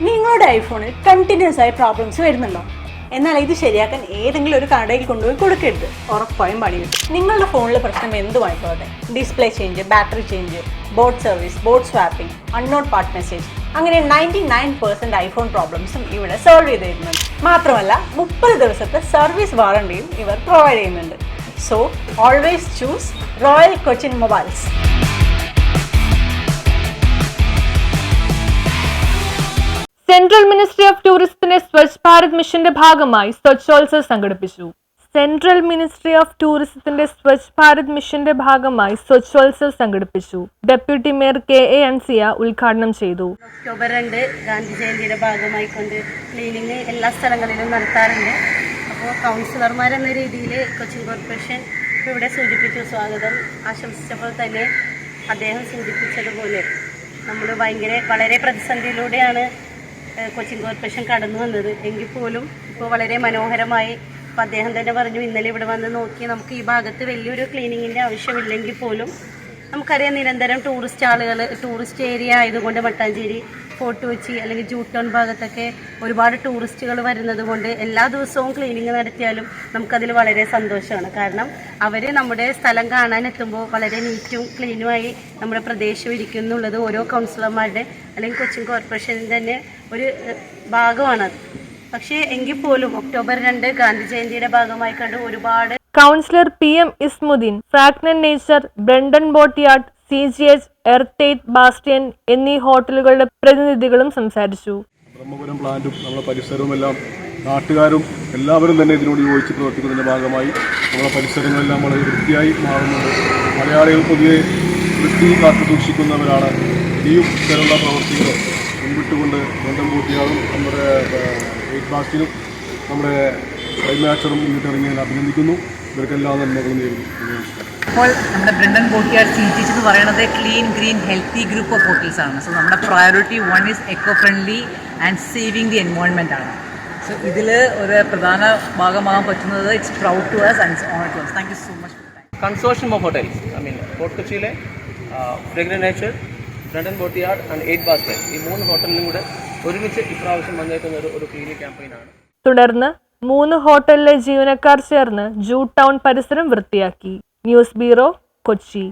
നിങ്ങളുടെ ഐഫോണിൽ കണ്ടിന്യൂസ് ആയി പ്രോബ്ലംസ് വരുന്നുണ്ടോ? എന്നാൽ ഇത് ശരിയാക്കാൻ ഏതെങ്കിലും ഒരു കടയിൽ കൊണ്ടുപോയി കൊടുക്കരുത്, ഉറപ്പായും പണി കിട്ടും. നിങ്ങളുടെ ഫോണിലെ പ്രശ്നം എന്തുമായിക്കോട്ടെ, display change, battery change, board service, board swapping, unknown part message, അങ്ങനെ 99% ഐഫോൺ പ്രോബ്ലംസും ഇവിടെ സോൾവ് ചെയ്ത് തരുന്നുണ്ട്. മാത്രമല്ല 30 ദിവസത്തെ സർവീസ് വാറണ്ടിയും ഇവർ പ്രൊവൈഡ് ചെയ്യുന്നുണ്ട്. So always choose royal Cochin mobiles. Central ministry of ടൂറിസത്തിന്റെ സ്വച്ഛ് ഭാരത് മിഷന്റെ ഭാഗമായി സ്വച്ഛോത്സവ് സംഘടിപ്പിച്ചു. സെൻട്രൽ മിനിസ്ട്രി ഓഫ് ടൂറിസത്തിന്റെ സ്വച്ഛ് ഭാരത് മിഷന്റെ ഭാഗമായി സ്വച്ഛോത്സവ് സംഘടിപ്പിച്ചു. ഡെപ്യൂട്ടി മേയർ KA അൻസിയ ഉദ്ഘാടനം ചെയ്തു. ഒക്ടോബർ 2 ഗാന്ധി ജയന്തിയുടെ ഭാഗമായി കൊണ്ട് ക്ലീനിങ് എല്ലാ സ്ഥലങ്ങളിലും നടത്താറുണ്ട്. അപ്പോൾ കൗൺസിലർമാരെന്ന രീതിയിൽ കൊച്ചിൻ കോർപ്പറേഷൻ ഇവിടെ സൂചിപ്പിച്ചു, സ്വാഗതം ആശംസിച്ചപ്പോൾ തന്നെ അദ്ദേഹം സൂചിപ്പിച്ചതുപോലെ നമ്മൾ വളരെ പ്രതിസന്ധിയിലൂടെയാണ് കൊച്ചിൻ കോർപ്പറേഷൻ കടന്നു വന്നത്. എങ്കിൽ പോലും ഇപ്പോൾ വളരെ മനോഹരമായി, ഇപ്പോൾ അദ്ദേഹം തന്നെ പറഞ്ഞു, ഇന്നലെ ഇവിടെ വന്ന് നോക്കി നമുക്ക് ഈ ഭാഗത്ത് വലിയൊരു ക്ലീനിങ്ങിൻ്റെ ആവശ്യമില്ലെങ്കിൽ പോലും നമുക്കറിയാം നിരന്തരം ടൂറിസ്റ്റ് ഏരിയ ആയതുകൊണ്ട് മട്ടാഞ്ചേരി, ഫോർട്ട് കൊച്ചി അല്ലെങ്കിൽ ജൂട്ടൗൺ ഭാഗത്തൊക്കെ ഒരുപാട് ടൂറിസ്റ്റുകൾ വരുന്നത് കൊണ്ട് എല്ലാ ദിവസവും ക്ലീനിങ് നടത്തിയാലും നമുക്കതിൽ വളരെ സന്തോഷമാണ്. കാരണം അവർ നമ്മുടെ സ്ഥലം കാണാൻ എത്തുമ്പോൾ വളരെ നീറ്റും ക്ലീനുമായി നമ്മുടെ പ്രദേശം ഇരിക്കും എന്നുള്ളത് ഓരോ കൗൺസിലർമാരുടെ അല്ലെങ്കിൽ കൊച്ചിൻ കോർപ്പറേഷൻ്റെ തന്നെ ഒരു ഭാഗമാണത്. പക്ഷേ എങ്കിൽ പോലും ഒക്ടോബർ 2 ഗാന്ധി ജയന്തിയുടെ ഭാഗമായി കണ്ട് ഒരുപാട് councillor PM Ismuddin, Fragrant Nature, Brunton Boatyard, CGH, എർത്തേറ്റ്, ബാസ്റ്റിയൻ എന്നീ ഹോട്ടലുകളുടെ പ്രതിനിധികളും സംസാരിച്ചു. ബ്രഹ്മപുരം പ്ലാന്റും നമ്മുടെ പരിസരവും എല്ലാം നാട്ടുകാരും എല്ലാവരും തന്നെ ഇതിനോട് യോജിച്ച് പ്രവർത്തിക്കുന്നതിൻ്റെ ഭാഗമായി നമ്മുടെ പരിസരങ്ങളെല്ലാം വളരെ വൃത്തിയായി മാറുന്നുണ്ട്. മലയാളികൾ പൊതുവെ വൃത്തി കാത്തു സൂക്ഷിക്കുന്നവരാണ്. ഇനിയും ഇത്തരമുള്ള പ്രവർത്തികൾ മുൻപിട്ടുകൊണ്ട് ബ്രണ്ടൻ ബോട്ടിയാർഡും നമ്മുടെ എയ്റ്റ് ബാസ്റ്റിനും നമ്മുടെ വൈമാച്ചറും മുന്നിട്ടിറങ്ങിയതിൽ അഭിനന്ദിക്കുന്നു. ഇവർക്കെല്ലാം നന്മകളും നേരുന്നു. അപ്പോൾ നമ്മുടെ ബ്രണ്ടൻ ബോട്ടിയാർഡ് CGH എന്ന് പറയുന്നത് clean green healthy group of hotels ആണ്. സോ നമ്മുടെ priority 1 is eco friendly and saving the environment ആണ്. സോ ഇതിൽ ഒരു പ്രധാന ഭാഗമാകാൻ പറ്റുന്നത് it's proud to us and it's honour to us. Thank you so much. Consortium of hotels, Fort കൊച്ചിയിലെ Fragrant Nature, Brunton Boatyard and 8 Bastion, ഈ 3 ഹോട്ടലിലും കൂടെ ഒരുമിച്ച് ഇപ്രാവശ്യം വന്നേക്കുന്ന ഒരു ക്ലീനിങ് ക്യാമ്പയിനാണ്. തുടർന്ന് 3 ഹോട്ടലിലെ ജീവനക്കാർ ചേർന്ന് ജൂട്ടൗൺ പരിസരം വൃത്തിയാക്കി. News bureau, Kochi.